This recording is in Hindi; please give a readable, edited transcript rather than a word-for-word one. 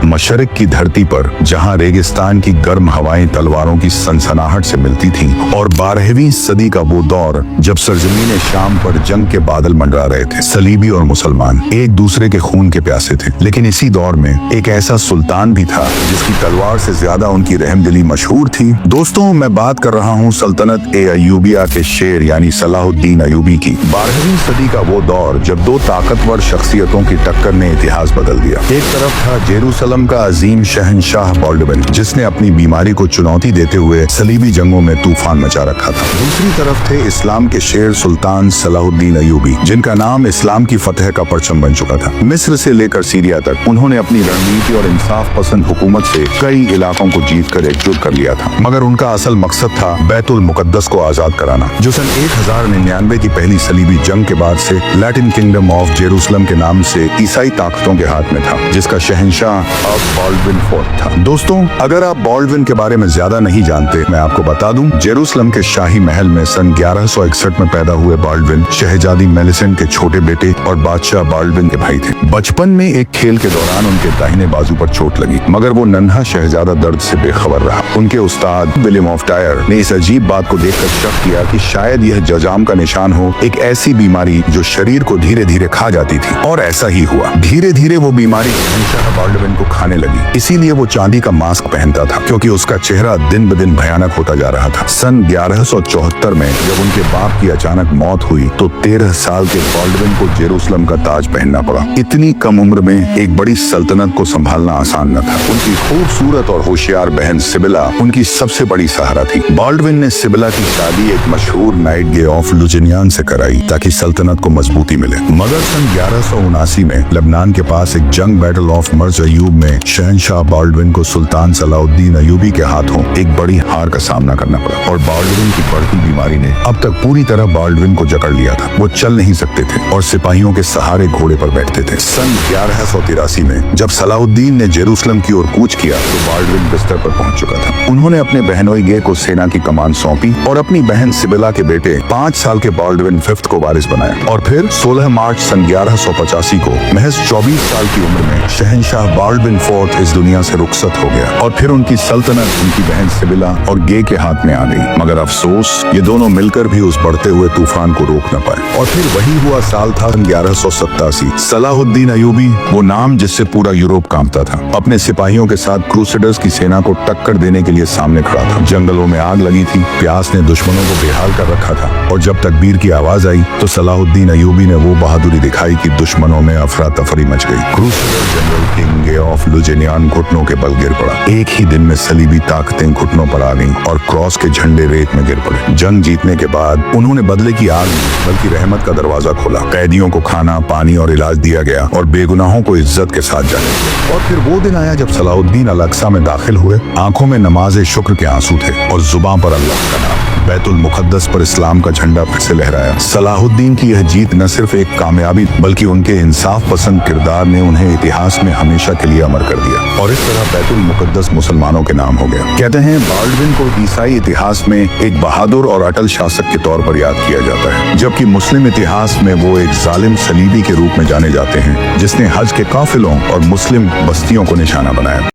मशरिक की धरती पर जहां रेगिस्तान की गर्म हवाएं तलवारों की सनसनाहट से मिलती थीं, और 12वीं सदी का वो दौर जब सरजमीन शाम पर जंग के बादल मंडरा रहे थे। सलीबी और मुसलमान एक दूसरे के खून के प्यासे थे, लेकिन इसी दौर में एक ऐसा सुल्तान भी था जिसकी तलवार से ज्यादा उनकी रहमदिली मशहूर थी। दोस्तों, मैं बात कर रहा हूँ सल्तनत ए अयूबिया के शेर यानी सलाहुद्दीन अयूबी की। 12वीं सदी का वो दौर जब दो ताकतवर शख्सियतों की टक्कर ने इतिहास बदल दिया। एक तरफ था जेरूसलम का अजीम शहंशाह बॉल्डविन, जिसने अपनी बीमारी को चुनौती देते हुए सलीबी जंगों में तूफान मचा रखा था। दूसरी तरफ थे इस्लाम के शेर सुल्तान सलाहुद्दीन अयूबी, जिनका नाम इस्लाम की फतह का परचम बन चुका था। मिस्र से लेकर सीरिया तक उन्होंने अपनी रणनीति और इंसाफ पसंद हुकूमत से कई इलाकों को जीत कर एकजुट कर लिया था, मगर उनका असल मकसद था बैतुल मुकद्दस को आजाद कराना, जो सन 1099 की पहली सलीबी जंग के बाद से लैटिन किंगडम ऑफ जेरूसलम के नाम से ईसाई ताकतों के हाथ में था, जिसका शहंशाह अब बॉल्डविन फोर्थ था। दोस्तों, अगर आप बॉल्डविन के बारे में ज्यादा नहीं जानते, मैं आपको बता दूं, जेरूसलम के शाही महल में सन 1161 में पैदा हुए बॉल्डविन शहजादी मेलिसेंट के छोटे बेटे और बादशाह बॉल्डविन के भाई थे। बचपन में एक खेल के दौरान उनके दाहिने बाजू पर चोट लगी, मगर वो नन्हा शहजादा दर्द से बेखबर रहा। उनके उस्ताद विलियम ऑफ टायर ने इस अजीब बात को देखकर शक किया कि शायद यह जजाम का निशान हो, एक ऐसी बीमारी जो शरीर को धीरे धीरे खा जाती थी। और ऐसा ही हुआ। धीरे धीरे वो बीमारी शहंशाह बॉल्डविन को खाने लगी। इसीलिए वो चांदी का मास्क पहनता था, क्योंकि उसका चेहरा दिन ब दिन भयानक होता जा रहा था। सन 1174 में जब उनके बाप की अचानक मौत हुई तो 13 साल के बॉल्डविन को जेरूसलम का ताज पहनना पड़ा। इतनी कम उम्र में एक बड़ी सल्तनत को संभालना आसान न था। उनकी खूबसूरत और होशियार बहन सिबिला उनकी सबसे बड़ी सहारा थी। बॉल्डविन ने सिबिला की शादी एक मशहूर नाइटगे ऑफ लुजिनियान से कराई ताकि सल्तनत को मजबूती मिले। मगर सन 1179 में लेबनान के पास एक जंग बैटल ऑफ मर्ज अयूब में शहंशाह बॉल्डविन को सुल्तान सलाहुद्दीन अयूबी के हाथों एक बड़ी हार का सामना करना पड़ा, और बॉल्डविन की बढ़ती बीमारी ने अब तक पूरी तरह बॉल्डविन को जकड़ लिया था। वो चल नहीं सकते थे और सिपाहियों के सहारे घोड़े पर बैठते थे। सन 1183 में जब सलाहुद्दीन ने जेरूसलम की ओर कूच किया तो बॉल्डविन बिस्तर पर पहुंच चुका था। उन्होंने अपने बहनोई गे को सेना की कमान सौंपी और अपनी बहन सिबिला के बेटे 5 साल के बॉल्डविन फिफ्थ को वारिस बनाया। और फिर 16 मार्च सन 1185 को महज 24 साल की उम्र में शहंशाह बॉल्डविन फोर्थ इस दुनिया से रुखसत हो गया, और फिर उनकी सल्तनत उनकी बहन सिबिला और गे के हाथ में आ गई। मगर अफसोस, ये दोनों मिलकर भी उस बढ़ते हुए तूफान को रोक न पाए। और फिर वही हुआ साल था 1187। सलाहुद्दीन अयूबी, वो नाम जिससे पूरा यूरोप कांपता था, अपने सिपाहियों के साथ क्रूसेडर्स की सेना को टक्कर देने के लिए सामने खड़ा था। जंगलों में आग लगी थी, प्यास ने दुश्मनों को बेहाल कर रखा था, और जब तकबीर की आवाज आई तो सलाहुद्दीन अयूबी ने वो बहादुरी दिखाई कि दुश्मनों में अफरा तफरी मच गई। क्रूसेडर जनरल किंग ऑफ लुजिनियान घुटनों के बल गिर पड़ा। एक ही दिन में सलीबी ताकतें घुटनों पर आ गईं और क्रॉस के झंडे रेत में गिर पड़े। जंग जीतने के बाद उन्होंने बदले की आग नहीं, बल्कि रहमत का दरवाजा खोला। कैदियों को खाना, पानी और इलाज दिया गया, और बेगुनाहों को इज्जत के साथ जाने दिया। और फिर वो दिन आया जब सलाहुद्दीन अल-अक्सा में दाखिल हुए। आंखों में नमाज शुक्र के आंसू थे और जुबान पर अल्लाह का नाम। बैतुल मुकद्दस पर इस्लाम का झंडा फिर से लहराया। सलाहुद्दीन की यह जीत न सिर्फ एक कामयाबी, बल्कि उनके इंसाफ पसंद किरदार ने उन्हें इतिहास में हमेशा के लिए अमर कर दिया, और इस तरह बैतुल मुकद्दस मुसलमानों के नाम हो गया। कहते हैं बॉल्डविन को ईसाई इतिहास में एक बहादुर और अटल शासक के तौर पर याद किया जाता है, जबकि मुस्लिम इतिहास में वो एक जालिम सलीबी के रूप में जाने जाते हैं, जिसने हज के काफिलों और मुस्लिम बस्तियों को निशाना बनाया।